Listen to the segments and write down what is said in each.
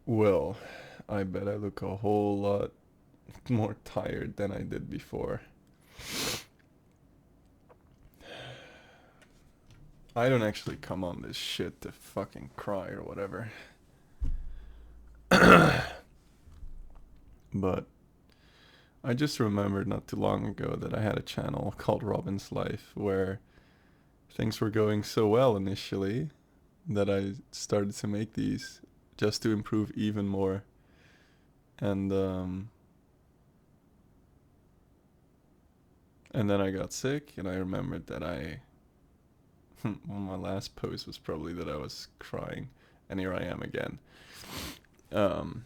Well, I bet I look a whole lot more tired than I did before. I don't actually come on this shit to fucking cry or whatever. But I just remembered not too long ago that I had a channel called Robin's Life where things were going so well initially that I started to make these just to improve even more. And and then I got sick, and I remembered that well, my last post was probably that I was crying, and here I am again. Um,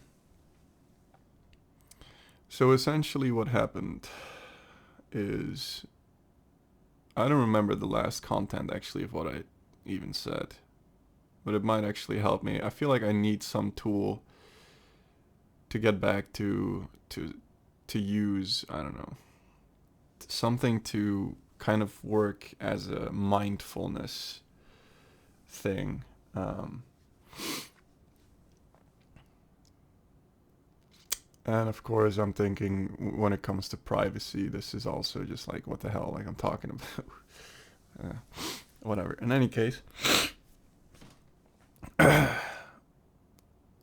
so essentially, what happened is I don't remember the last content actually of what I even said, but it might actually help me. I feel like I need some tool to get back to use. I don't know, something to kind of work as a mindfulness thing. Um, and of course, I'm thinking when it comes to privacy, this is also just like, what the hell, like I'm talking about. Whatever. In any case, it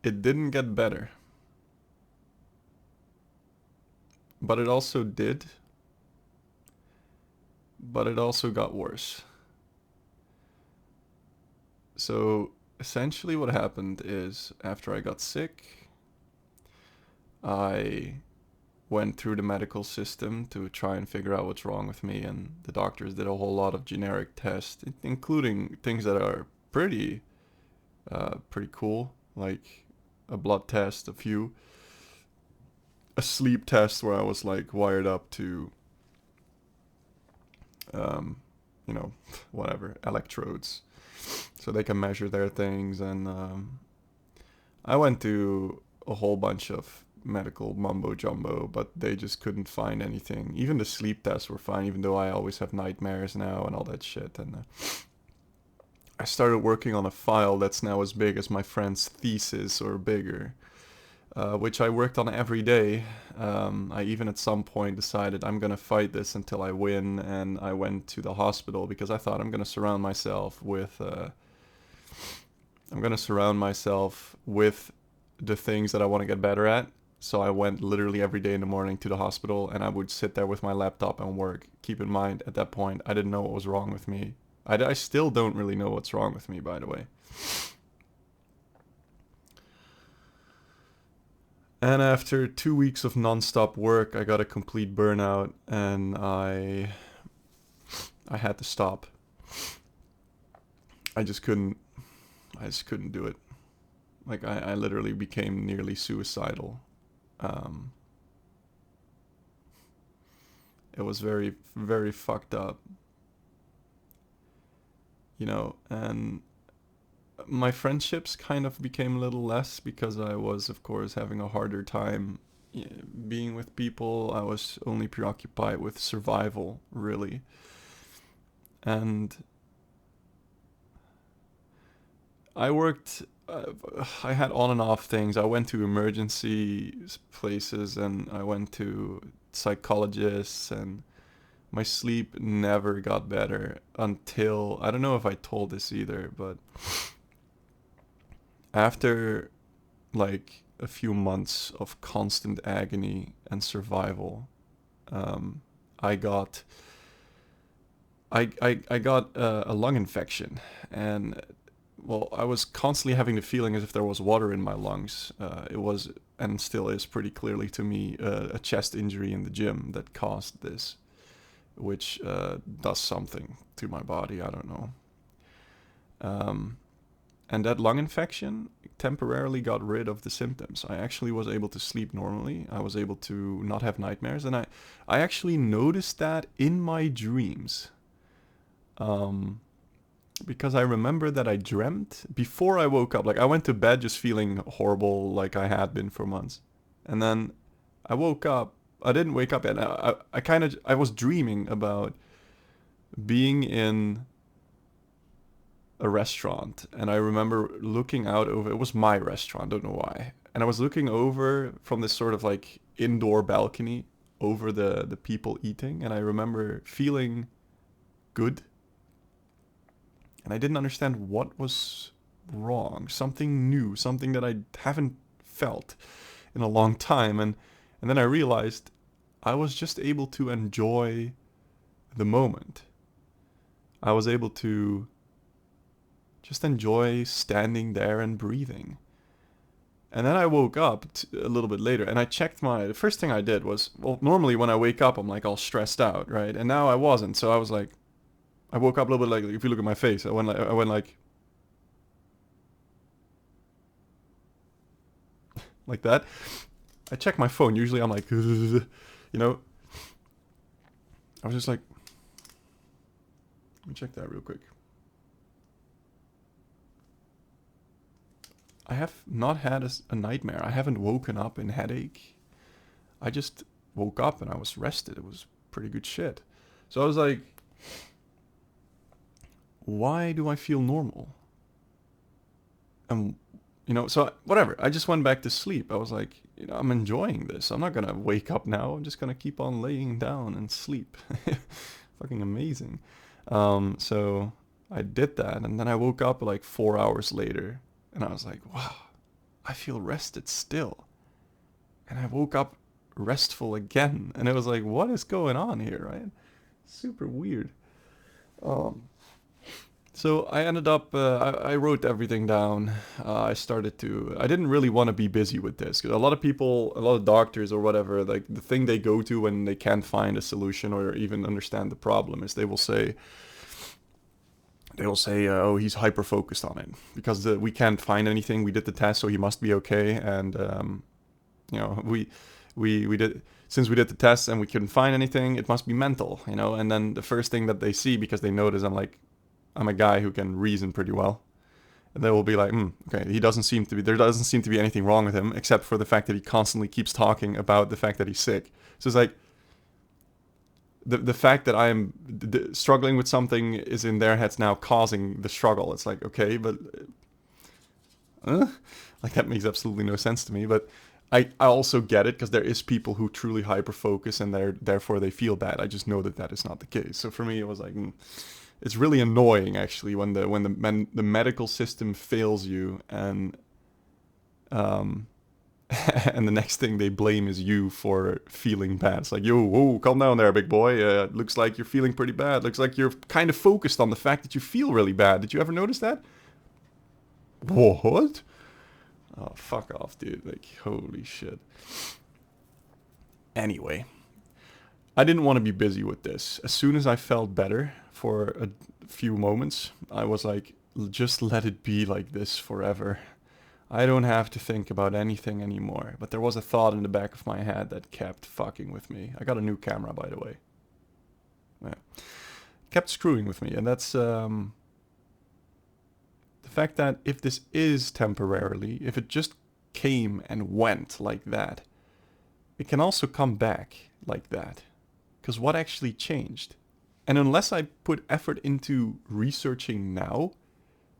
didn't get better, but it also did, but it also got worse. So essentially, what happened is after I got sick, I went through the medical system to try and figure out what's wrong with me, and the doctors did a whole lot of generic tests, including things that are pretty cool, like a blood test, a sleep test where I was like wired up to, um, you know, whatever electrodes, so they can measure their things, and I went to a whole bunch of medical mumbo jumbo, but they just couldn't find anything. Even the sleep tests were fine, even though I always have nightmares now and all that shit. And I started working on a file that's now as big as my friend's thesis or bigger, which I worked on every day. I even at some point decided I'm gonna fight this until I win, and I went to the hospital because I thought I'm gonna surround myself with the things that I want to get better at. So I went literally every day in the morning to the hospital, and I would sit there with my laptop and work. Keep in mind, at that point, I didn't know what was wrong with me. I still don't really know what's wrong with me, by the way. And after 2 weeks of nonstop work, I got a complete burnout, and I had to stop. I just couldn't. I just couldn't do it. Like I literally became nearly suicidal. Um, it was very, very fucked up, and my friendships kind of became a little less because I was, of course, having a harder time being with people. I was only preoccupied with survival, really. And I worked, I had on and off things. I went to emergency places, and I went to psychologists, and my sleep never got better until, I don't know if I told this either, but after like a few months of constant agony and survival, um, I got I got a lung infection, and well, I was constantly having the feeling as if there was water in my lungs. It was, and still is pretty clearly to me, a chest injury in the gym that caused this, which does something to my body. I don't know. Um, and that lung infection temporarily got rid of the symptoms. I actually was able to sleep normally. I was able to not have nightmares, and I actually noticed that in my dreams. Um, because I remember that I dreamt before I woke up. Like I went to bed just feeling horrible, like I had been for months, and then I woke up. I didn't wake up yet. I kind of I was dreaming about being in a restaurant, and I remember looking out over. It was my restaurant. Don't know why. and I was looking over from this sort of like indoor balcony over the people eating, and I remember feeling good, and I didn't understand what was wrong. Something new, something that I haven't felt in a long time, and then I realized I was just able to enjoy the moment. I was able to just enjoy standing there and breathing. And then I woke up a little bit later, and I checked the first thing I did was, well, normally when I wake up, I'm like all stressed out, right? And now I wasn't, so I was like, I woke up a little bit like, if you look at my face, I went like that. I checked my phone. Usually I'm like, you know, I was just like, let me check that real quick. I have not had a nightmare. I haven't woken up in headache. I just woke up and I was rested. It was pretty good shit. So I was like, why do I feel normal? And, so whatever. I just went back to sleep. I was like, I'm enjoying this. I'm not going to wake up now. I'm just going to keep on laying down and sleep. Fucking amazing. So I did that. And then I woke up like 4 hours later. And I was like, wow, I feel rested still. And I woke up restful again. And it was like, what is going on here, right? Super weird. So I ended up, I wrote everything down. I didn't really want to be busy with this. Because a lot of people, a lot of doctors or whatever, like the thing they go to when they can't find a solution or even understand the problem is they will say, oh, he's hyper focused on it because we can't find anything. We did the test, so he must be okay. And we did, since we did the test and we couldn't find anything, it must be mental, And then the first thing that they see, because they notice I'm a guy who can reason pretty well, and they will be like, okay, there doesn't seem to be anything wrong with him except for the fact that he constantly keeps talking about the fact that he's sick. So it's like, the fact that I am struggling with something is in their heads now causing the struggle. It's like, okay, but like that makes absolutely no sense to me. But I also get it because there is people who truly hyper focus and therefore they feel bad. I just know that is not the case. So for me, it was like, it's really annoying actually when the medical system fails you and and the next thing they blame is you for feeling bad. It's like, yo, whoa, calm down there, big boy. Looks like you're feeling pretty bad. Looks like you're kind of focused on the fact that you feel really bad. Did you ever notice that? What? Oh, fuck off, dude. Like, holy shit. Anyway, I didn't want to be busy with this. As soon as I felt better for a few moments, I was like, just let it be like this forever. I don't have to think about anything anymore. But there was a thought in the back of my head that kept fucking with me. I got a new camera, by the way. Yeah. Kept screwing with me. And that's the fact that if this is temporarily, if it just came and went like that, it can also come back like that. Because what actually changed? And unless I put effort into researching now,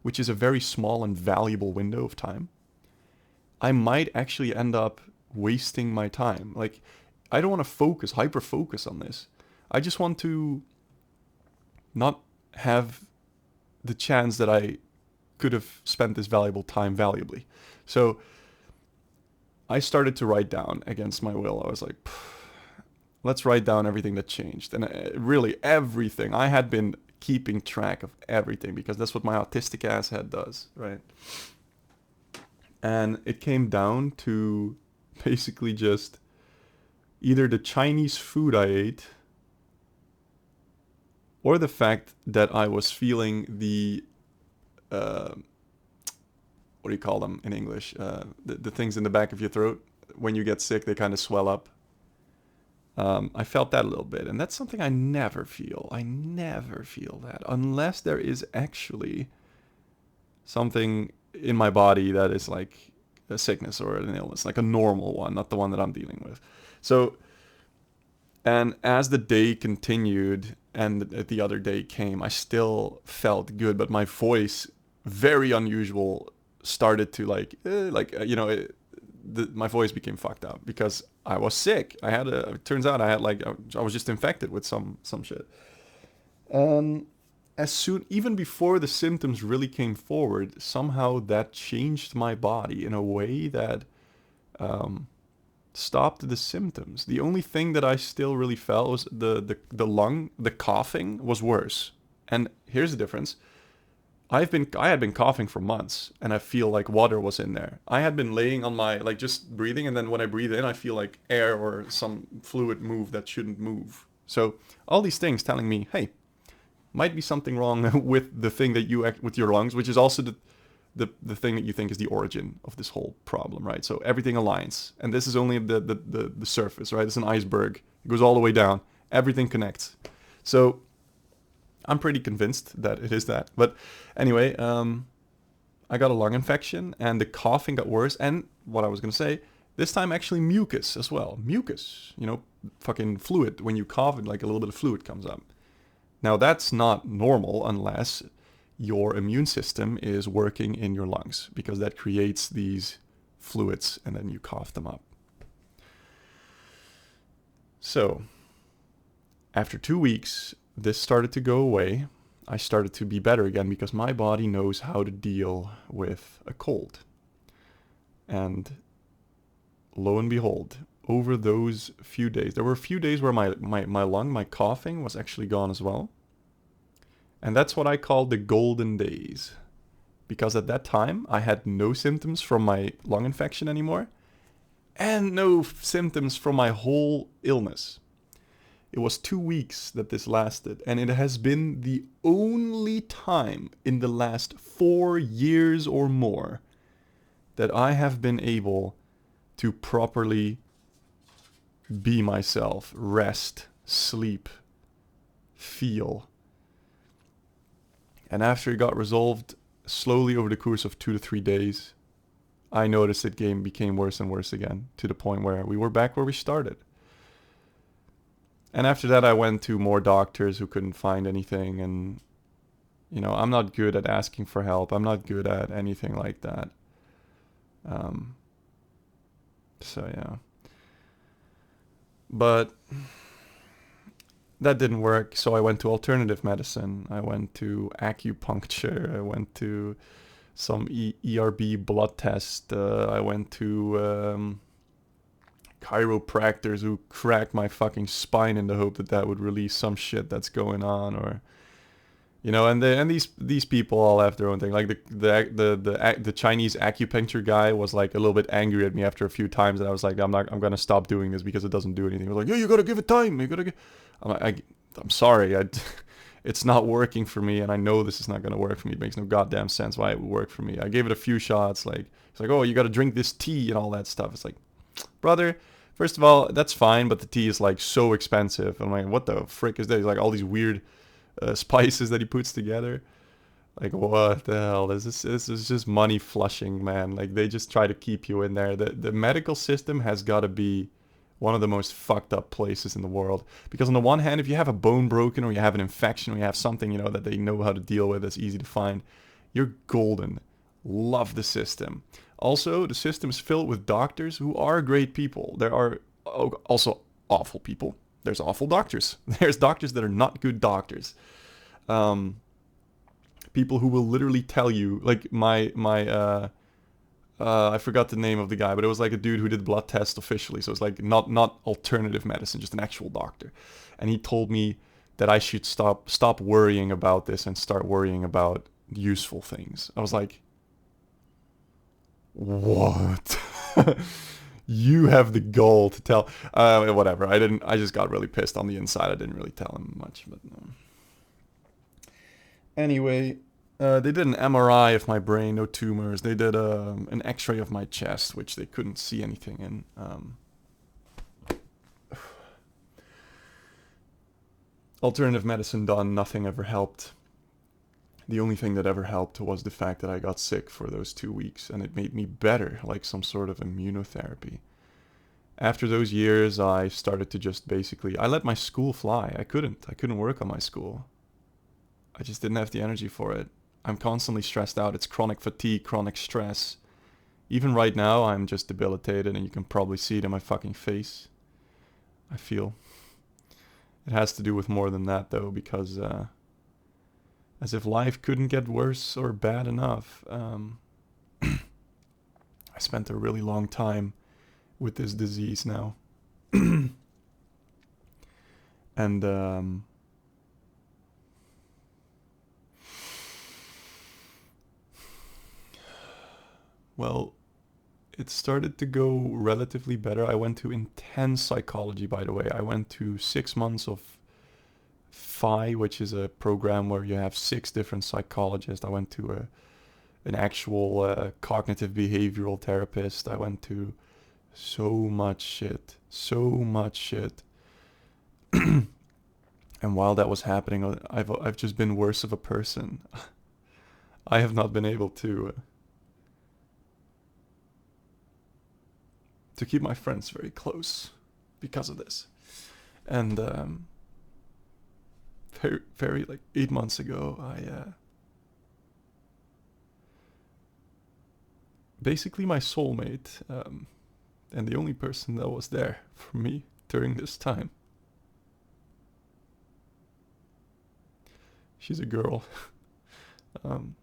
which is a very small and valuable window of time, I might actually end up wasting my time. Like, I don't want to hyper focus on this. I just want to not have the chance that I could have spent this valuable time valuably. So I started to write down against my will. I was like, let's write down everything that changed. And really everything. I had been keeping track of everything because that's what my autistic ass head does, right? And it came down to basically just either the Chinese food I ate or the fact that I was feeling the what do you call them in English? The things in the back of your throat. When you get sick, they kind of swell up. I felt that a little bit, and that's something I never feel. I never feel that unless there is actually something in my body that is like a sickness or an illness, like a normal one, not the one that I'm dealing with. So, and as the day continued and the other day came, I still felt good, but my voice, very unusual, started to my voice became fucked up because I was sick. It turns out I had like, I was just infected with some shit. As soon, even before the symptoms really came forward, somehow that changed my body in a way that stopped the symptoms. The only thing that I still really felt was the coughing was worse. And here's the difference. I had been coughing for months, and I feel like water was in there. I had been laying on my, like, just breathing, and then when I breathe in, I feel like air or some fluid move that shouldn't move. So all these things telling me, hey, might be something wrong with the thing that you act with your lungs, which is also the thing that you think is the origin of this whole problem, right? So everything aligns, and this is only the surface, right? It's an iceberg. It goes all the way down. Everything connects. So I'm pretty convinced that it is that. But anyway, I got a lung infection, and the coughing got worse. And what I was gonna say, this time actually mucus as well. Mucus, fucking fluid. When you cough, like a little bit of fluid comes up. Now that's not normal unless your immune system is working in your lungs, because that creates these fluids and then you cough them up. So after 2 weeks, this started to go away. I started to be better again because my body knows how to deal with a cold. And lo and behold, over those few days, there were a few days where my coughing was actually gone as well. And that's what I call the golden days. Because at that time, I had no symptoms from my lung infection anymore, and no symptoms from my whole illness. It was 2 weeks that this lasted, and it has been the only time in the last 4 years or more that I have been able to properly be myself, rest, sleep, feel. And after it got resolved, slowly over the course of 2 to 3 days, I noticed it became worse and worse again, to the point where we were back where we started. And after that, I went to more doctors who couldn't find anything. And, I'm not good at asking for help. I'm not good at anything like that. So, yeah. But that didn't work. So I went to alternative medicine. I went to acupuncture. I went to some ERB blood test. I went to chiropractors who cracked my fucking spine in the hope that would release some shit that's going on, or and these people all have their own thing. Like the Chinese acupuncture guy was like a little bit angry at me after a few times, and I was like, I'm gonna stop doing this because it doesn't do anything. He was like, yeah, you gotta give it time. I'm sorry, it's not working for me, and I know this is not gonna work for me. It makes no goddamn sense why it would work for me. I gave it a few shots. Like, it's like, oh, you gotta drink this tea and all that stuff. It's like, brother, first of all, that's fine, but the tea is like so expensive. I'm like, what the frick is that? He's like all these weird spices that he puts together. Like, what the hell? This is just money flushing, man. Like, they just try to keep you in there. The medical system has got to be one of the most fucked up places in the world. Because on the one hand, if you have a bone broken, or you have an infection, or you have something, that they know how to deal with, that's easy to find, you're golden. Love the system. Also, the system is filled with doctors who are great people. There are also awful people. There's awful doctors. There's doctors that are not good doctors. People who will literally tell you, like I forgot the name of the guy, but it was like a dude who did blood tests officially. So it's like not alternative medicine, just an actual doctor. And he told me that I should stop worrying about this and start worrying about useful things. I was like, what? You have the gall to tell. Whatever. I just got really pissed on the inside. I didn't really tell him much, but no. Anyway, they did an MRI of my brain, no tumors. They did an X-ray of my chest, which they couldn't see anything in. Alternative medicine done, nothing ever helped. The only thing that ever helped was the fact that I got sick for those 2 weeks, and it made me better, like some sort of immunotherapy. After those years, I started to just basically, I let my school fly. I couldn't work on my school. I just didn't have the energy for it. I'm constantly stressed out. It's chronic fatigue, chronic stress. Even right now, I'm just debilitated, and you can probably see it in my fucking face. I feel. It has to do with more than that, though, because as if life couldn't get worse or bad enough, I spent a really long time with this disease now. And well, it started to go relatively better. I went to intense psychology, by the way. I went to 6 months of which is a program where you have 6 different psychologists. I went to an actual cognitive behavioral therapist. I went to so much shit. So much shit. And while that was happening, I've just been worse of a person. I have not been able to keep my friends very close because of this. And very like 8 months ago, I basically my soulmate, and the only person that was there for me during this time. She's a girl. um,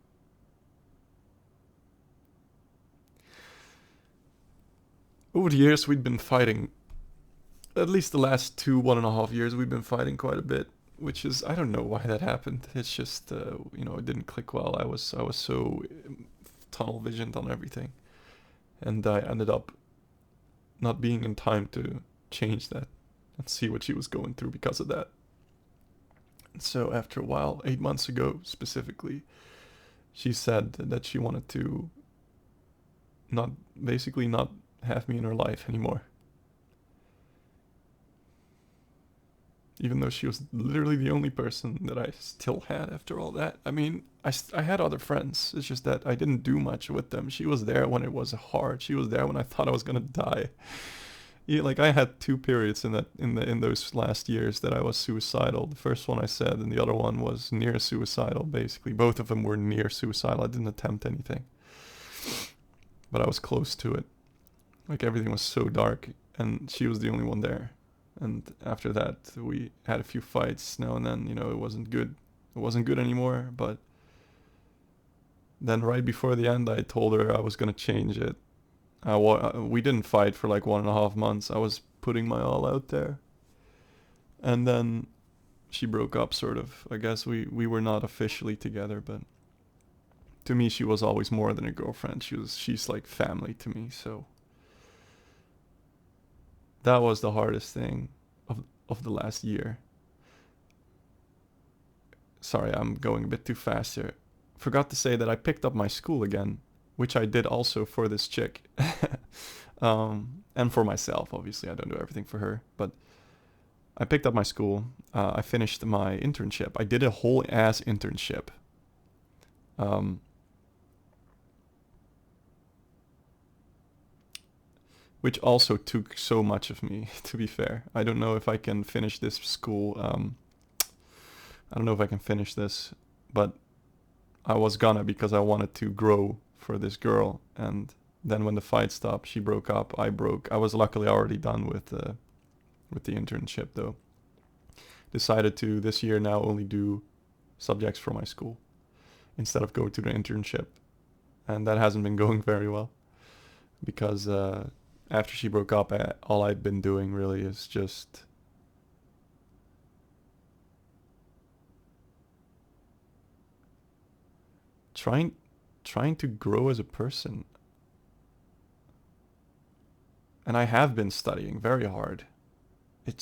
Over the years, we'd been fighting. At least the last 1.5 years, we've been fighting quite a bit. Which is, I don't know why that happened. It's just, it didn't click well. I was so tunnel visioned on everything, and I ended up not being in time to change that and see what she was going through because of that. And so after a while, 8 months ago specifically, she said that she wanted to not have me in her life anymore. Even though she was literally the only person that I still had after all that. I mean, I had other friends. It's just that I didn't do much with them. She was there when it was hard. She was there when I thought I was gonna die. Yeah, like I had 2 periods in those last years that I was suicidal. The first one I said, and the other one was near suicidal. Basically, both of them were near suicidal. I didn't attempt anything, but I was close to it. Like everything was so dark, and she was the only one there. And after that, we had a few fights now and then. It wasn't good. It wasn't good anymore. But then right before the end, I told her I was gonna change it. We didn't fight for like 1.5 months. I was putting my all out there. And then she broke up, sort of. I guess we were not officially together, but to me, she was always more than a girlfriend. She's like family to me. So that was the hardest thing of the last year. Sorry, I'm going a bit too fast here. Forgot to say that I picked up my school again, which I did also for this chick. And for myself, obviously. I don't do everything for her. But I picked up my school. I finished my internship. I did a whole ass internship. Which also took so much of me, to be fair. I don't know if I can finish this school. I don't know if I can finish this, but I was gonna because I wanted to grow for this girl. And then when the fight stopped, she broke up. I broke. I was luckily already done with the internship though. Decided to this year now only do subjects for my school instead of go to the internship, and that hasn't been going very well because after she broke up, all I've been doing really is just trying to grow as a person. And I have been studying very hard.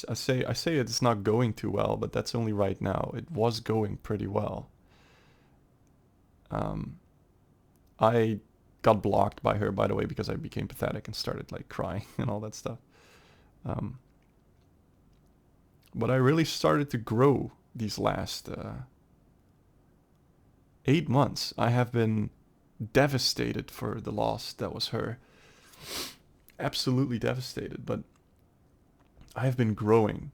I say it's not going too well, but that's only right now. It was going pretty well. I got blocked by her, by the way, because I became pathetic and started like crying and all that stuff. But I really started to grow these last 8 months. I have been devastated for the loss that was her. Absolutely devastated, but I have been growing.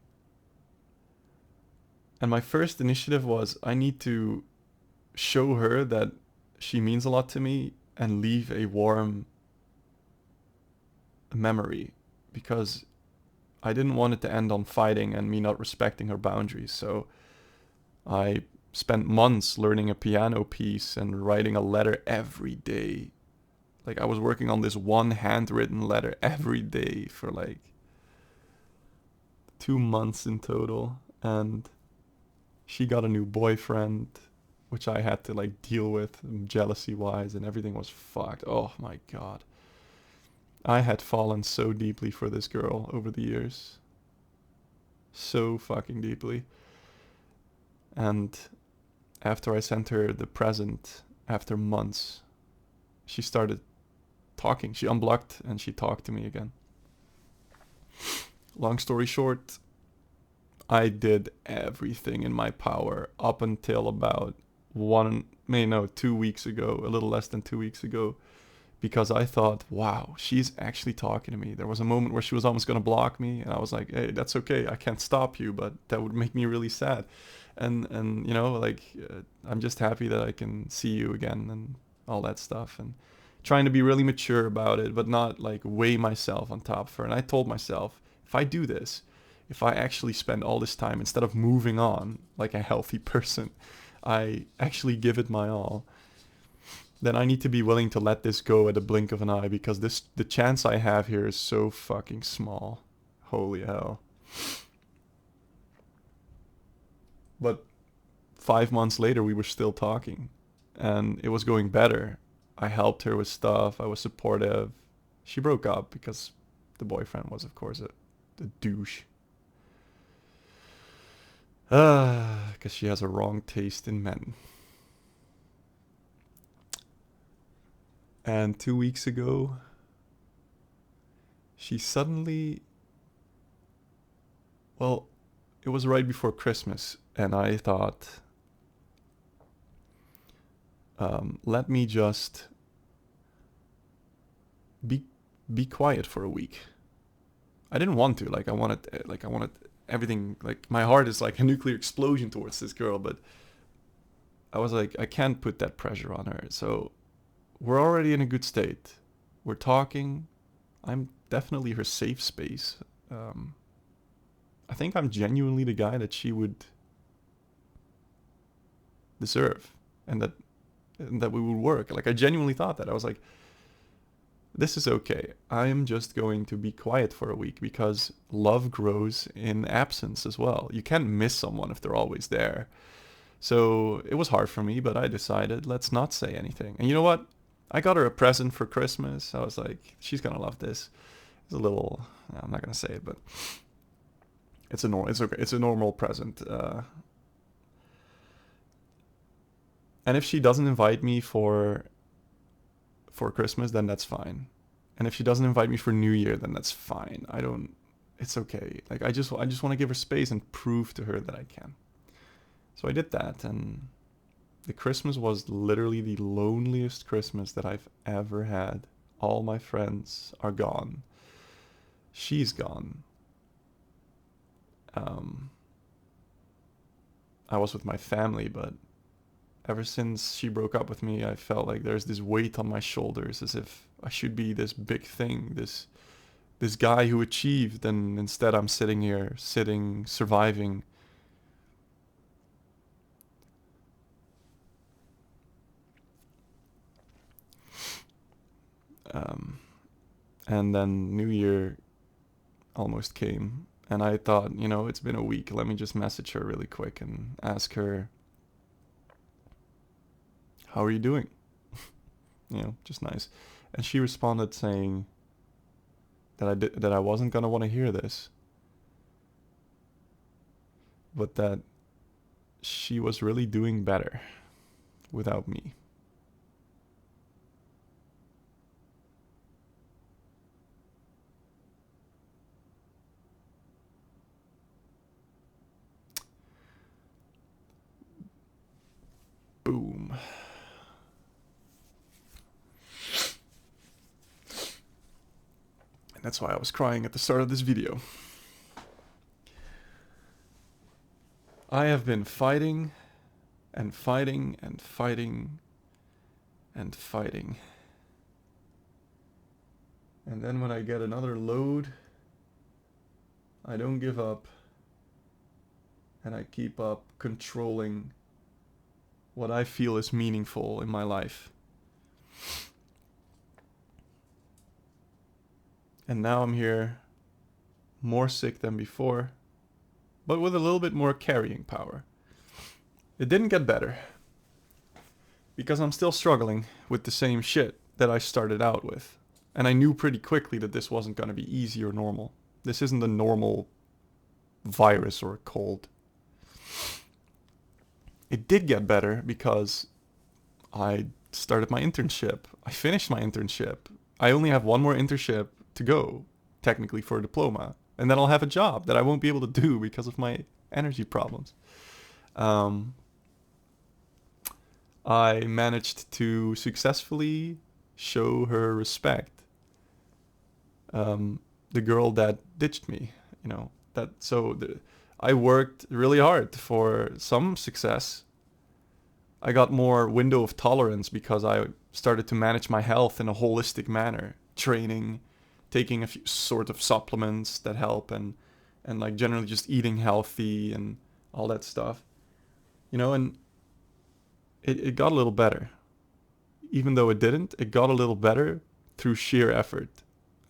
And my first initiative was I need to show her that she means a lot to me and leave a warm memory, because I didn't want it to end on fighting and me not respecting her boundaries. So I spent months learning a piano piece and writing a letter every day. Like, I was working on this one handwritten letter every day for like 2 months in total. And she got a new boyfriend, which I had to like deal with jealousy wise, and everything was fucked. Oh my god. I had fallen so deeply for this girl over the years. So fucking deeply. And after I sent her the present, after months, she started talking. She unblocked and she talked to me again. Long story short, I did everything in my power up until about 2 weeks ago, a little less than 2 weeks ago, because I thought, wow, she's actually talking to me. There was a moment where she was almost going to block me, and I was like, hey, that's okay. I can't stop you, but that would make me really sad. And you know, like, I'm just happy that I can see you again and all that stuff, and trying to be really mature about it, but not like weigh myself on top of her. And I told myself, if I do this, if I actually spend all this time, instead of moving on like a healthy person, I actually give it my all, then I need to be willing to let this go at a blink of an eye, because the chance I have here is so fucking small. Holy hell. But 5 months later, we were still talking, and it was going better. I helped her with stuff. I was supportive. She broke up because the boyfriend was, of course, a douche. Because she has a wrong taste in men. And 2 weeks ago, she suddenly, well, it was right before Christmas, and I thought, let me just be quiet for a week. I didn't want to. I wanted everything. Like, my heart is like a nuclear explosion towards this girl, but I was like, I can't put that pressure on her. So we're already in a good state. We're talking. I'm definitely her safe space. I think I'm genuinely the guy that she would deserve, and that we would work. Like, I genuinely thought that. I was like, this is okay. I am just going to be quiet for a week, because love grows in absence as well. You can't miss someone if they're always there. So it was hard for me, but I decided, let's not say anything. And you know what? I got her a present for Christmas. I was like, she's gonna love this. It's a little, I'm not gonna say it, but it's okay. It's a normal present. And if she doesn't invite me for Christmas, then that's fine. And if she doesn't invite me for New Year, then that's fine. It's okay. Like, I just want to give her space and prove to her that I can. So I did that, and the Christmas was literally the loneliest Christmas that I've ever had. All my friends are gone. She's gone. I was with my family, but ever since she broke up with me, I felt like there's this weight on my shoulders, as if I should be this big thing, this guy who achieved, and instead I'm sitting here, surviving. And then New Year almost came, and I thought, it's been a week. Let me just message her really quick and ask her, how are you doing? Just nice. And she responded saying that I wasn't gonna want to hear this, but that she was really doing better without me. Boom. And that's why I was crying at the start of this video. I have been fighting and fighting and fighting and fighting. And then when I get another load, I don't give up. And I keep up controlling what I feel is meaningful in my life. And now I'm here, more sick than before, but with a little bit more carrying power. It didn't get better, because I'm still struggling with the same shit that I started out with. And I knew pretty quickly that this wasn't going to be easy or normal. This isn't a normal virus or a cold. It did get better because I started my internship. I finished my internship. I only have one more internship to go, technically, for a diploma. And then I'll have a job that I won't be able to do because of my energy problems. I managed to successfully show her respect. The girl that ditched me, I worked really hard for some success. I got more window of tolerance because I started to manage my health in a holistic manner, training, taking a few sort of supplements that help, and like generally just eating healthy and all that stuff, and it got a little better. Even though it didn't, it got a little better through sheer effort,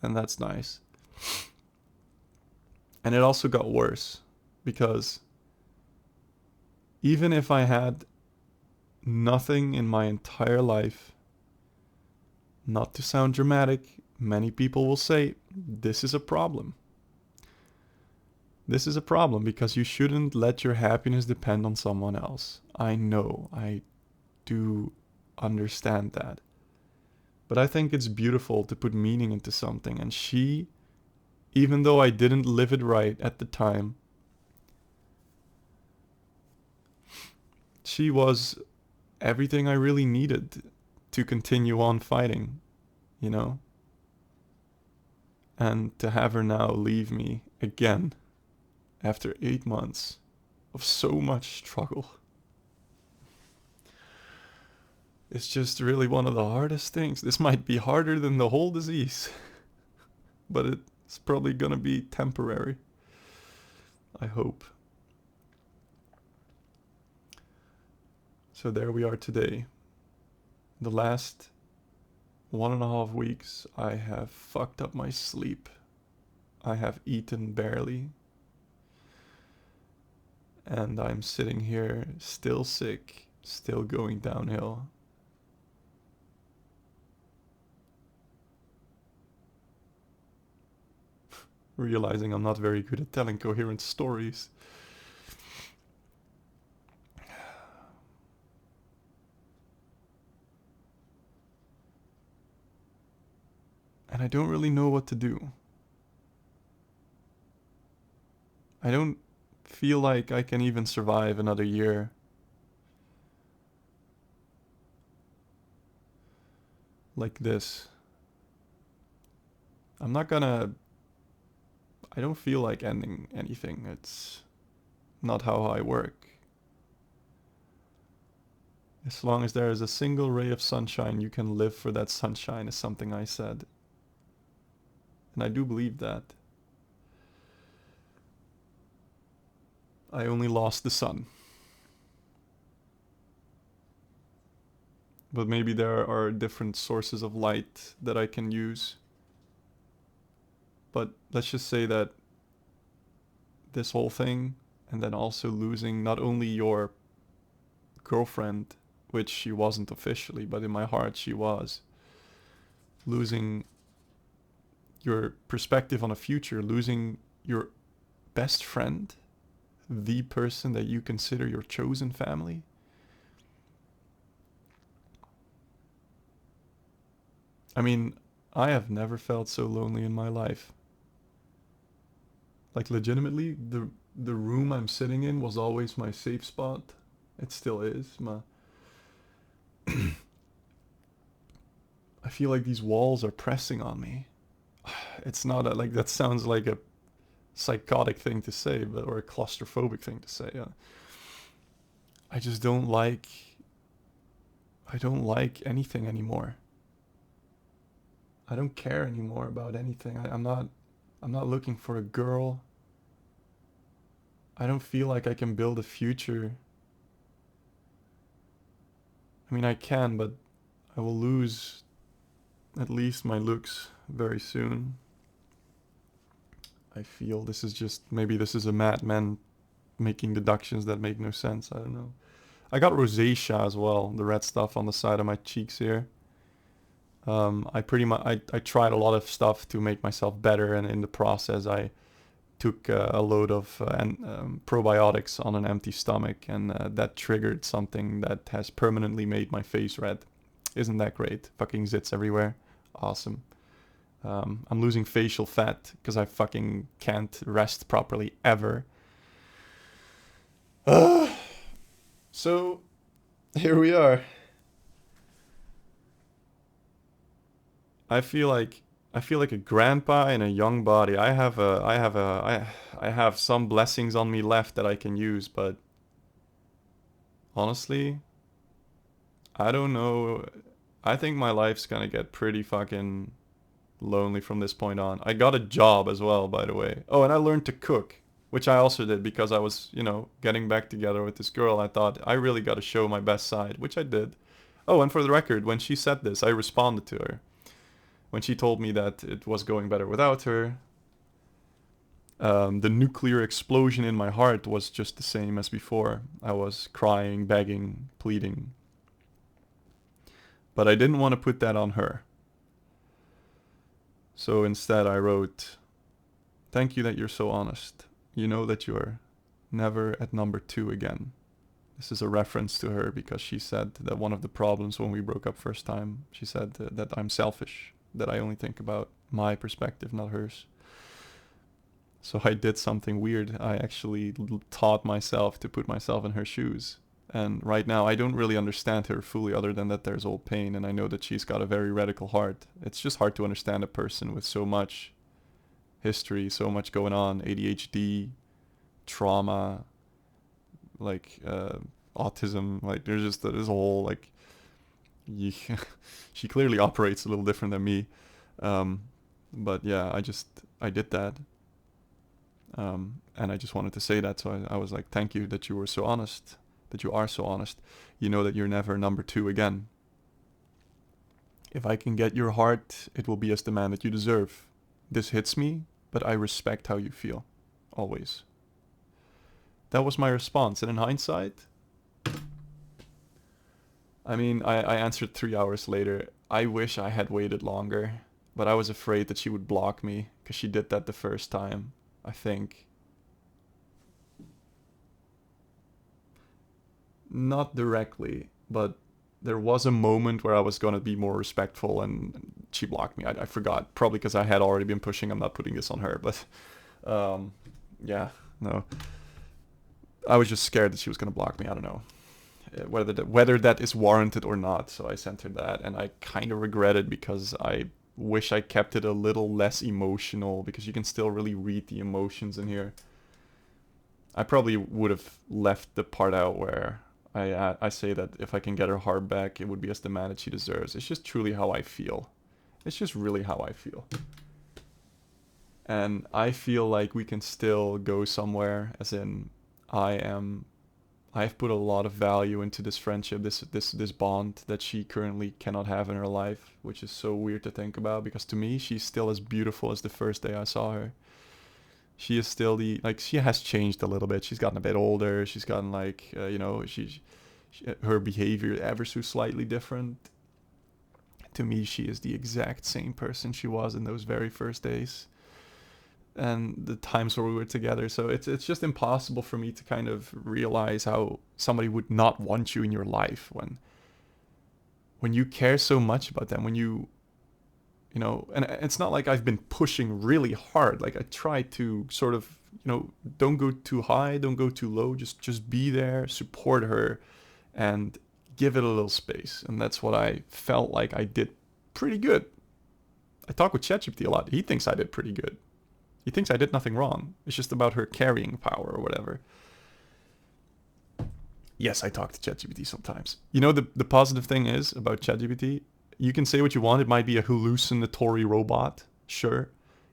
and that's nice. And it also got worse because even if I had nothing in my entire life, not to sound dramatic, many people will say this is a problem. This is a problem because you shouldn't let your happiness depend on someone else. I know, I do understand that. But I think it's beautiful to put meaning into something, and she, even though I didn't live it right at the time, she was everything I really needed to continue on fighting, And to have her now leave me again after 8 months of so much struggle. It's just really one of the hardest things. This might be harder than the whole disease, but it's probably gonna be temporary. I hope. So there we are today. The last 1.5 weeks, I have fucked up my sleep. I have eaten barely. And I'm sitting here still sick, still going downhill. Realizing I'm not very good at telling coherent stories. And I don't really know what to do. I don't feel like I can even survive another year. Like this. I don't feel like ending anything. It's not how I work. As long as there is a single ray of sunshine, you can live for that sunshine, is something I said. And I do believe that. I only lost the sun. But maybe there are different sources of light that I can use. But let's just say that this whole thing, and then also losing not only your girlfriend, which she wasn't officially, but in my heart she was, losing your perspective on a future, losing your best friend, the person that you consider your chosen family. I mean, I have never felt so lonely in my life. Like legitimately, the room I'm sitting in was always my safe spot. It still is. I feel like these walls are pressing on me. It's not like that sounds like a psychotic thing to say, or a claustrophobic thing to say. I just don't like anything anymore. I don't care anymore about anything. I'm not looking for a girl. I don't feel like I can build a future. I mean, I can, but I will lose at least my looks very soon. I feel this is just, maybe this is a madman making deductions that make no sense. I don't know. I got rosacea as well, the red stuff on the side of my cheeks here. I pretty much I tried a lot of stuff to make myself better, and in the process I took a load of probiotics on an empty stomach, and that triggered something that has permanently made my face red. Isn't that great? Fucking zits everywhere. Awesome. I'm losing facial fat because I fucking can't rest properly ever. So here we are. I feel like a grandpa in a young body. I have some blessings on me left that I can use, but honestly, I don't know. I think my life's gonna get pretty fucking lonely from this point on. I got a job as well, by the way. Oh, and I learned to cook, which I also did because I was, getting back together with this girl. I thought I really got to show my best side, which I did. Oh, and for the record, when she said this, I responded to her. When she told me that it was going better without her, the nuclear explosion in my heart was just the same as before. I was crying, begging, pleading. But I didn't want to put that on her. So instead I wrote, "Thank you that you're so honest. You know that you're never at number 2 again." This is a reference to her because she said that one of the problems when we broke up first time, she said that I'm selfish, that I only think about my perspective, not hers. So I did something weird. I actually taught myself to put myself in her shoes. And right now I don't really understand her fully, other than that there's old pain, and I know that she's got a very radical heart. It's just hard to understand a person with so much history, so much going on, ADHD, trauma, like autism. Like there's a whole like she clearly operates a little different than me. But yeah, I did that. And I just wanted to say that, so I was like, thank you that you were so honest, that you are so honest. You know that you're never number 2 again. If I can get your heart, it will be as the man that you deserve. This hits me, but I respect how you feel. Always. That was my response, and in hindsight, I mean, I answered 3 hours later. I wish I had waited longer, but I was afraid that she would block me, because she did that the first time, I think. Not directly, but there was a moment where I was going to be more respectful, and she blocked me. I forgot, probably because I had already been pushing. I'm not putting this on her, but yeah, no. I was just scared that she was going to block me. I don't know whether that is warranted or not. So I sent her that, and I kind of regret it because I wish I kept it a little less emotional, because you can still really read the emotions in here. I probably would have left the part out where I say that if I can get her heart back, it would be as the man that she deserves. It's just truly how I feel. It's just really how I feel. And I feel like we can still go somewhere, as in I've put a lot of value into this friendship, this bond that she currently cannot have in her life, which is so weird to think about, because to me she's still as beautiful as the first day I saw her. She is still she has changed a little bit. She's gotten a bit older. She's gotten her behavior ever so slightly different. To me, she is the exact same person she was in those very first days and the times where we were together. So it's just impossible for me to kind of realize how somebody would not want you in your life when you care so much about them, when and it's not like I've been pushing really hard. Like I try to sort of, don't go too high, don't go too low, just be there, support her, and give it a little space. And that's what I felt like I did pretty good. I talk with ChatGPT a lot. He thinks I did pretty good. He thinks I did nothing wrong. It's just about her carrying power or whatever. Yes, I talk to ChatGPT sometimes. The positive thing is about ChatGPT You can say what you want. It might be a hallucinatory robot. Sure.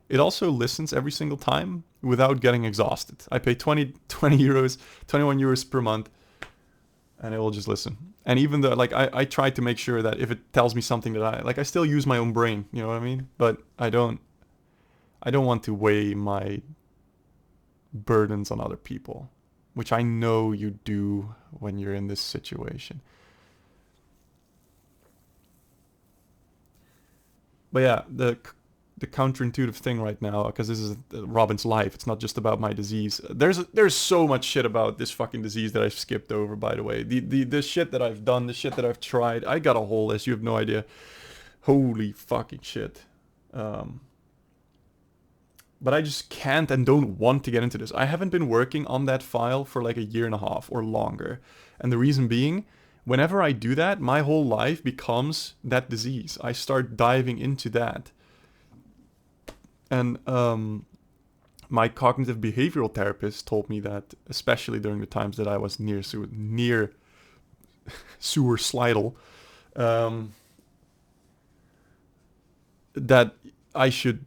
It also listens every single time without getting exhausted. I pay 20 euros, 21 euros per month, and it will just listen. And even though, like, I try to make sure that if it tells me something that I still use my own brain, you know what I mean? But I don't want to weigh my burdens on other people, which I know you do when you're in this situation. But yeah, the counterintuitive thing right now, because this is Robin's life. It's not just about my disease. There's so much shit about this fucking disease that I've skipped over. By the way, the shit that I've done, the shit that I've tried. I got a whole list. You have no idea. Holy fucking shit. But I just can't and don't want to get into this. I haven't been working on that file for like a year and a half or longer, and the reason being, whenever I do that, my whole life becomes that disease. I start diving into that. And my cognitive behavioral therapist told me that, especially during the times that I was near suicidal, that I should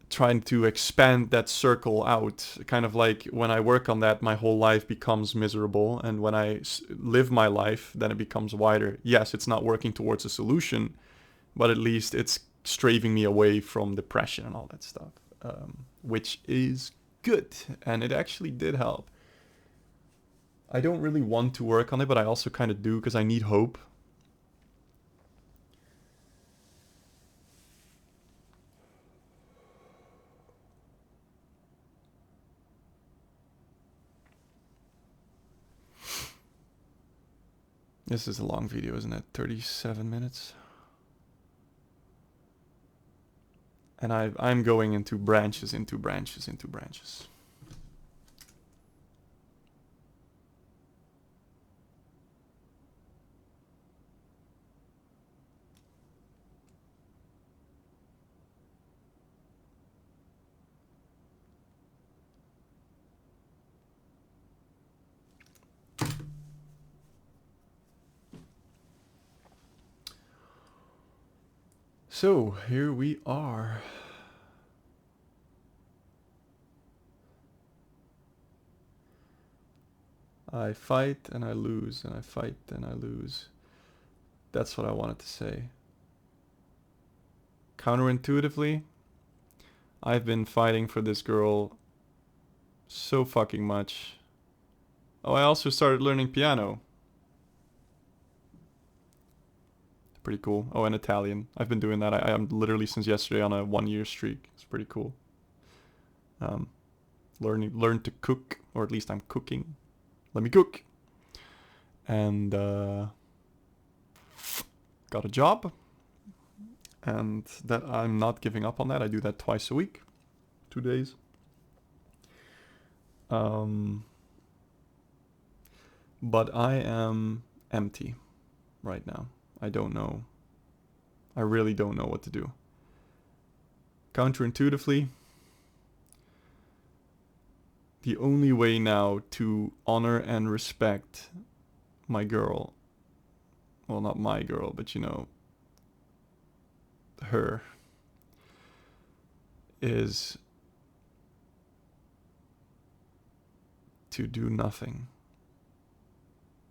try to expand that circle out. Kind of like when I work on that, my whole life becomes miserable, and when I live my life, then it becomes wider. Yes, it's not working towards a solution, but at least it's straying me away from depression and all that stuff, which is good, and it actually did help. I don't really want to work on it, but I also kind of do because I need hope. This is a long video, isn't it? 37 minutes. And I'm going into branches. So, here we are. I fight and I lose, and I fight and I lose. That's what I wanted to say. Counterintuitively, I've been fighting for this girl so fucking much. Oh, I also started learning piano. Pretty cool. Oh, and Italian. I've been doing that. I'm literally since yesterday on a 1-year streak. It's pretty cool. Learn to cook, or at least I'm cooking. Let me cook. And got a job, and that I'm not giving up on that. I do that twice a week, 2 days. But I am empty right now. I don't know. I really don't know what to do. Counterintuitively, the only way now to honor and respect my girl, well, not my girl, but you know, her, is to do nothing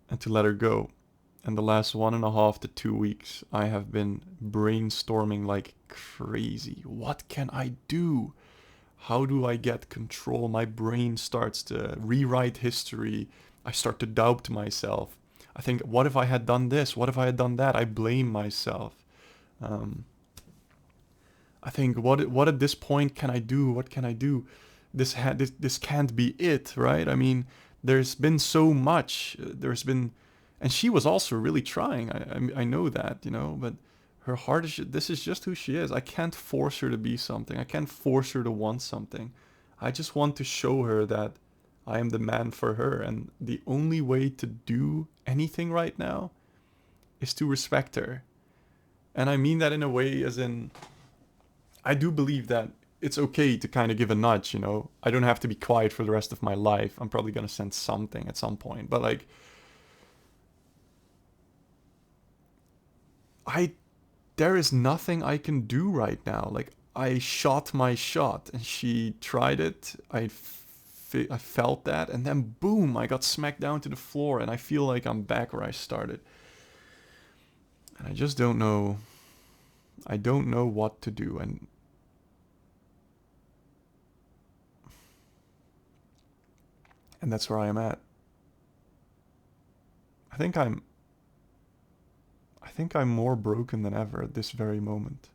and to let her go. And the last 1.5 to 2 weeks, I have been brainstorming like crazy. What can I do? How do I get control? My brain starts to rewrite history. I start to doubt myself. I think, what if I had done this? What if I had done that? I blame myself. I think, what at this point can I do? What can I do? This can't be it, right? I mean, there's been so much. And she was also really trying. I know that, you know, but her heart is, this is just who she is. I can't force her to be something. I can't force her to want something. I just want to show her that I am the man for her. And the only way to do anything right now is to respect her. And I mean that in a way as in, I do believe that it's okay to kind of give a nudge, you know. I don't have to be quiet for the rest of my life. I'm probably going to send something at some point. But like, I there is nothing I can do right now. Like, I shot my shot and she tried it. I felt that, and then boom, I got smacked down to the floor, and I feel like I'm back where I started. And I just don't know. I don't know what to do, and that's where I am at. I think I'm I think I'm more broken than ever at this very moment.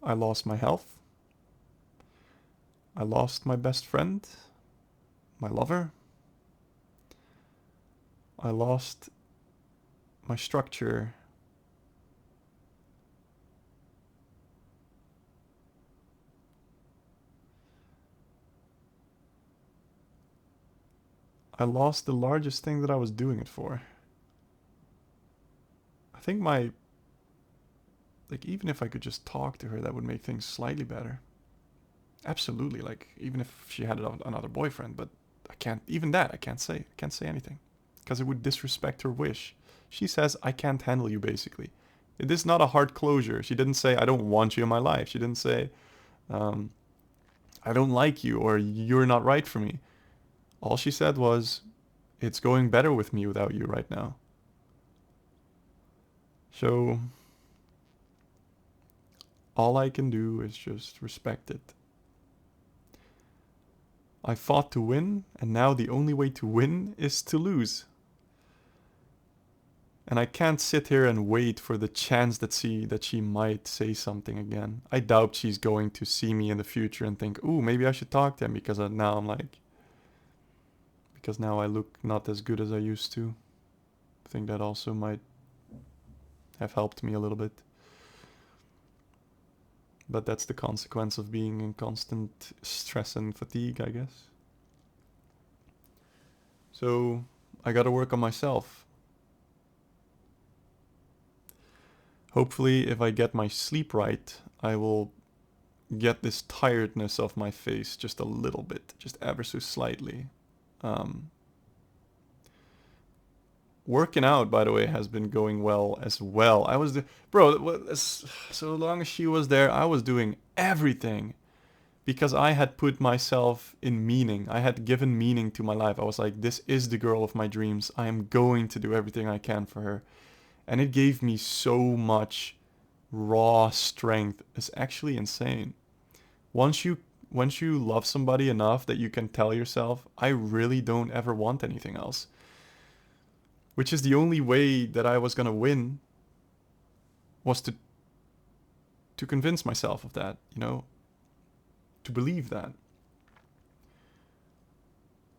I lost my health. I lost my best friend, my lover. I lost my structure. I lost the largest thing that I was doing it for. I think even if I could just talk to her, that would make things slightly better. Absolutely, like, even if she had another boyfriend, but I can't, even that, I can't say. I can't say anything. Because it would disrespect her wish. She says, I can't handle you, basically. It is not a hard closure. She didn't say, I don't want you in my life. She didn't say, um, I don't like you, or you're not right for me. All she said was, it's going better with me without you right now. So, all I can do is just respect it. I fought to win, and now the only way to win is to lose. And I can't sit here and wait for the chance that she might say something again. I doubt she's going to see me in the future and think, ooh, maybe I should talk to him, because now I'm like, because now I look not as good as I used to. I think that also might have helped me a little bit. But that's the consequence of being in constant stress and fatigue, I guess. So I gotta work on myself. Hopefully, if I get my sleep right, I will get this tiredness off my face just a little bit, just ever so slightly. Working out, by the way, has been going well as well. So long as she was there, I was doing everything because I had put myself in meaning. I had given meaning to my life. I was like, this is the girl of my dreams. I am going to do everything I can for her. And it gave me so much raw strength. It's actually insane. Once you love somebody enough that you can tell yourself, I really don't ever want anything else. Which is the only way that I was gonna win, was to convince myself of that, to believe that.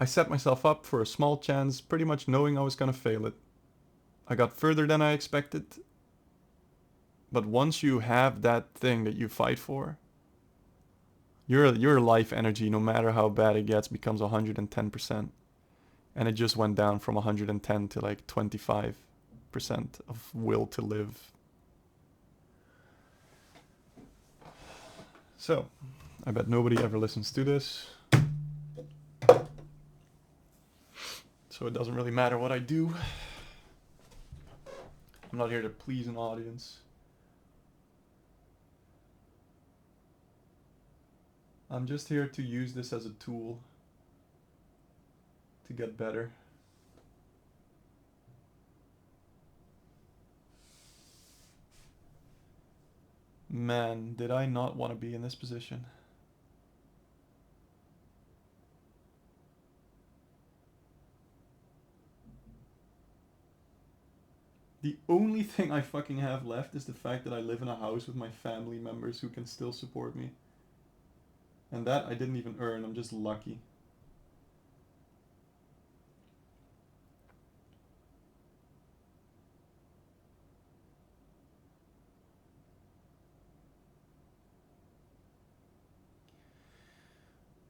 I set myself up for a small chance, pretty much knowing I was gonna fail it. I got further than I expected, but once you have that thing that you fight for, your life energy, no matter how bad it gets, becomes 110%. And it just went down from 110 to like 25% of will to live. So, I bet nobody ever listens to this. So it doesn't really matter what I do. I'm not here to please an audience. I'm just here to use this as a tool to get better. Man, did I not want to be in this position? The only thing I fucking have left is the fact that I live in a house with my family members who can still support me. And that I didn't even earn, I'm just lucky.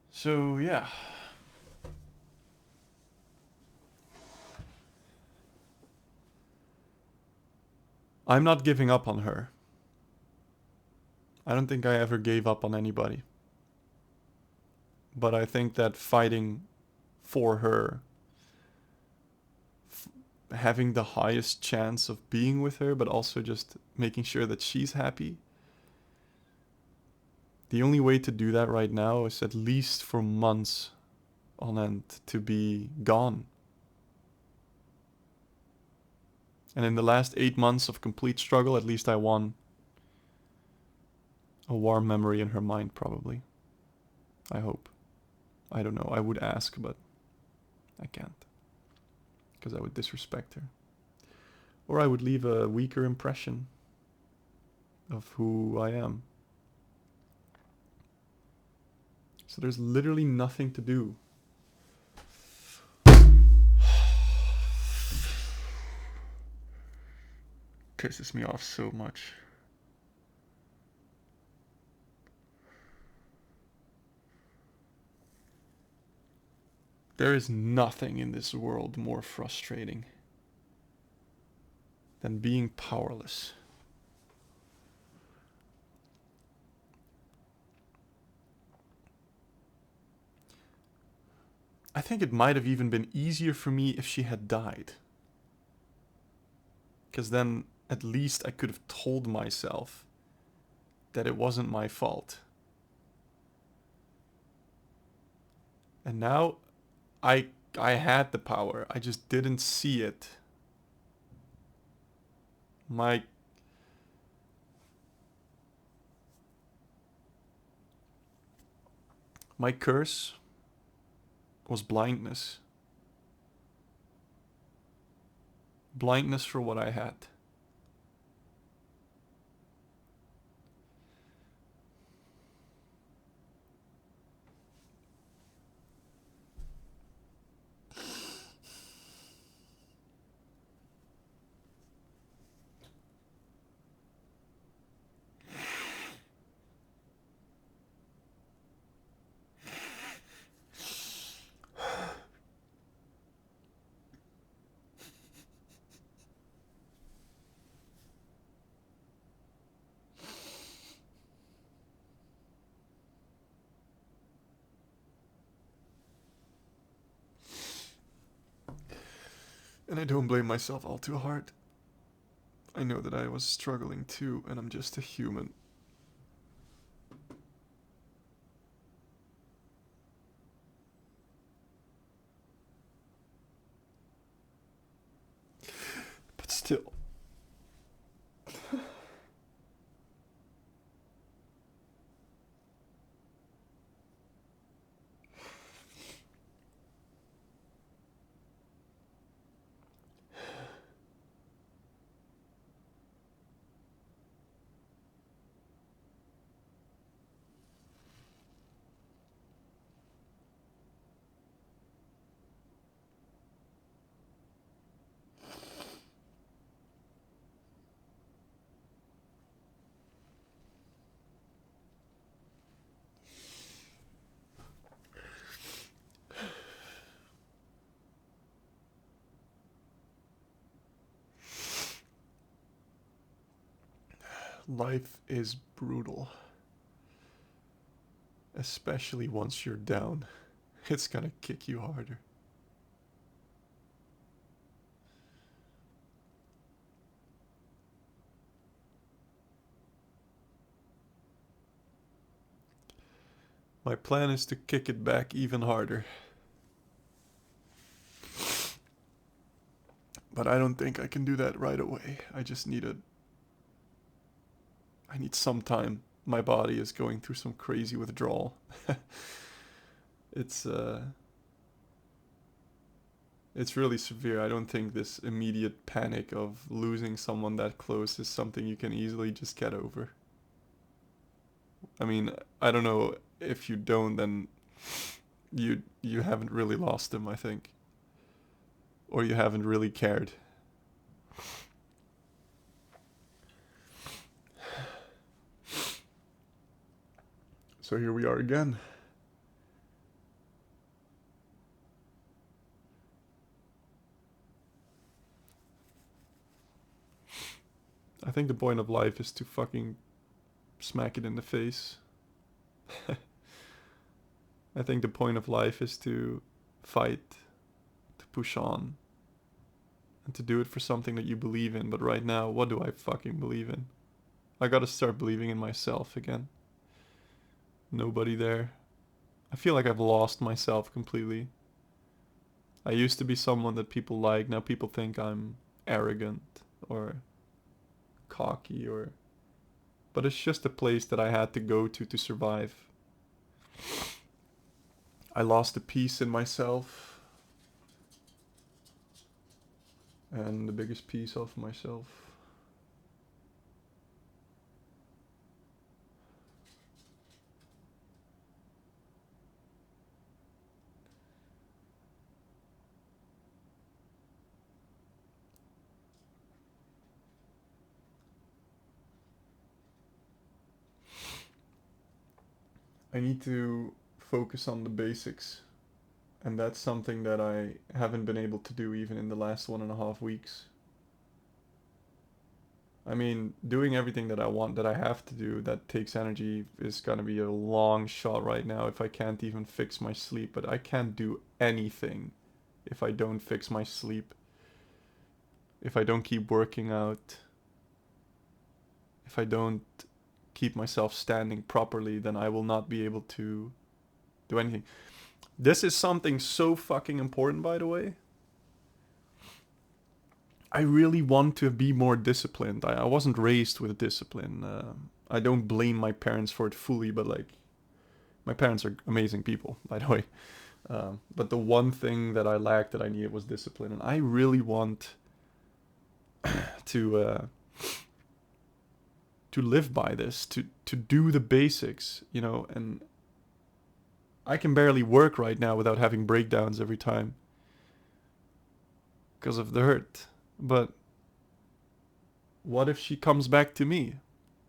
So, yeah. I'm not giving up on her. I don't think I ever gave up on anybody. But I think that fighting for her, having the highest chance of being with her, but also just making sure that she's happy. The only way to do that right now is at least for months on end to be gone. And in the last 8 months of complete struggle, at least I won a warm memory in her mind, probably. I hope. I don't know. I would ask, but I can't. Because I would disrespect her. Or I would leave a weaker impression of who I am. So there's literally nothing to do. Pisses me off so much. There is nothing in this world more frustrating than being powerless. I think it might have even been easier for me if she had died. Because then at least I could have told myself that it wasn't my fault. And now I had the power. I just didn't see it. My curse was blindness. Blindness for what I had. And I don't blame myself all too hard. I know that I was struggling too, and I'm just a human. But still. Life is brutal. Especially once you're down. It's gonna kick you harder. My plan is to kick it back even harder. But I don't think I can do that right away. I just need I need some time. My body is going through some crazy withdrawal. It's it's really severe. I don't think this immediate panic of losing someone that close is something you can easily just get over. I mean, I don't know, if you don't, then you haven't really lost them, I think. Or you haven't really cared. So here we are again. I think the point of life is to fucking smack it in the face. I think the point of life is to fight, to push on, and to do it for something that you believe in. But right now, what do I fucking believe in? I gotta start believing in myself again. Nobody there. I feel like I've lost myself completely. I used to be someone that people like. Now people think I'm arrogant or cocky or... But it's just a place that I had to go to survive. I lost a piece in myself. And the biggest piece of myself. I need to focus on the basics. And that's something that I haven't been able to do even in the last 1.5 weeks. I mean, doing everything that I want, that I have to do, that takes energy, is gonna be a long shot right now if I can't even fix my sleep. But I can't do anything if I don't fix my sleep. If I don't keep working out. If I don't keep myself standing properly, then I will not be able to do anything. This is something so fucking important, by the way. I really want to be more disciplined. I wasn't raised with discipline. I don't blame my parents for it fully, but like, my parents are amazing people, by the way. But the one thing that I lacked that I needed was discipline, and I really want to live by this, to do the basics, you know. And I can barely work right now without having breakdowns every time because of the hurt. But what if she comes back to me?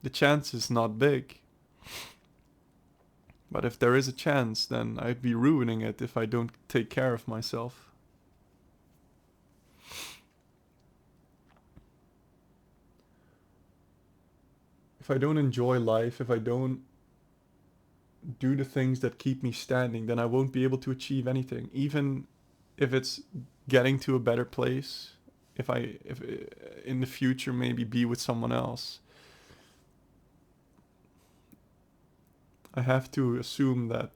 The chance is not big. But if there is a chance, then I'd be ruining it if I don't take care of myself. If I don't enjoy life, if I don't do the things that keep me standing, then I won't be able to achieve anything. Even if it's getting to a better place, if in the future maybe be with someone else, I have to assume that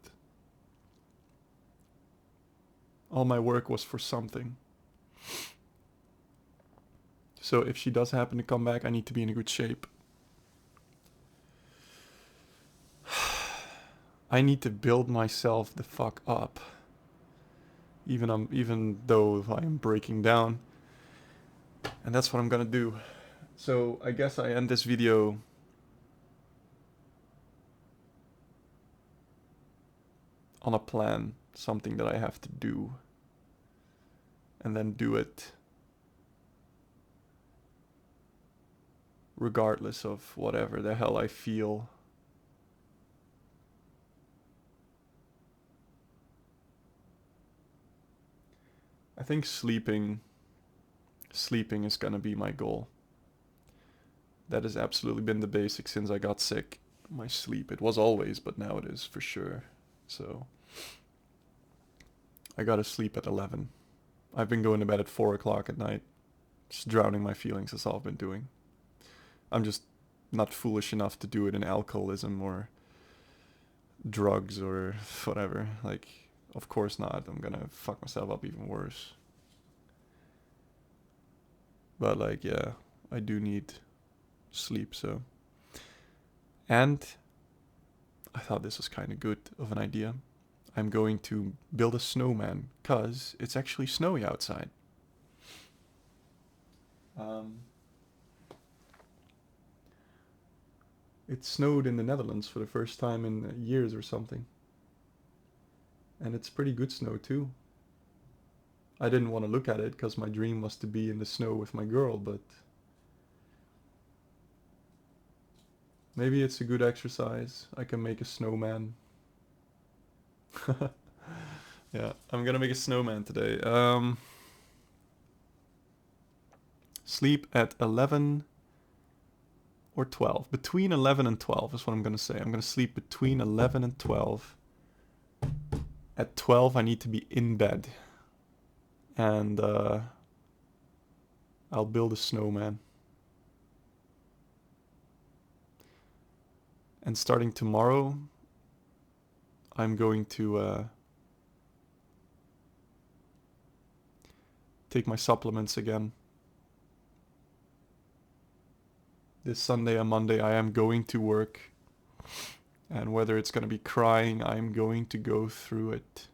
all my work was for something. So if she does happen to come back, I need to be in a good shape. I need to build myself the fuck up. Even though I am breaking down. And that's what I'm gonna do. So I guess I end this video on a plan, something that I have to do. And then do it regardless of whatever the hell I feel. I think sleeping is gonna be my goal. That has absolutely been the basic since I got sick. My sleep. It was always, but now it is for sure. So I gotta sleep at 11. I've been going to bed at 4 o'clock at night. Just drowning my feelings, that's all I've been doing. I'm just not foolish enough to do it in alcoholism or drugs or whatever. Like, of course not. I'm gonna fuck myself up even worse. But like, yeah, I do need sleep, so. And I thought this was kind of good of an idea. I'm going to build a snowman, cause it's actually snowy outside. It snowed in the Netherlands for the first time in years or something. And it's pretty good snow too. I didn't want to look at it because my dream was to be in the snow with my girl, but maybe it's a good exercise. I can make a snowman. Yeah, I'm gonna make a snowman today. Sleep at 11 or 12. Between 11 and 12 is what I'm gonna say. I'm gonna sleep between 11 and 12. At 12, I need to be in bed. And I'll build a snowman. And starting tomorrow, I'm going to take my supplements again. This Sunday and Monday, I am going to work. And whether it's going to be crying, I'm going to go through it.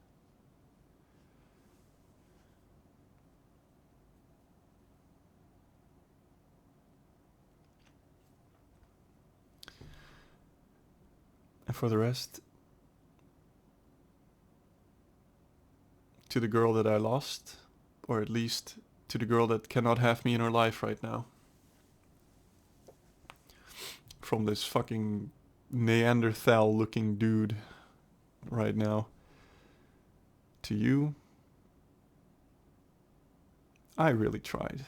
And for the rest, to the girl that I lost, or at least to the girl that cannot have me in her life right now. From this fucking Neanderthal looking dude right now. To you, I really tried.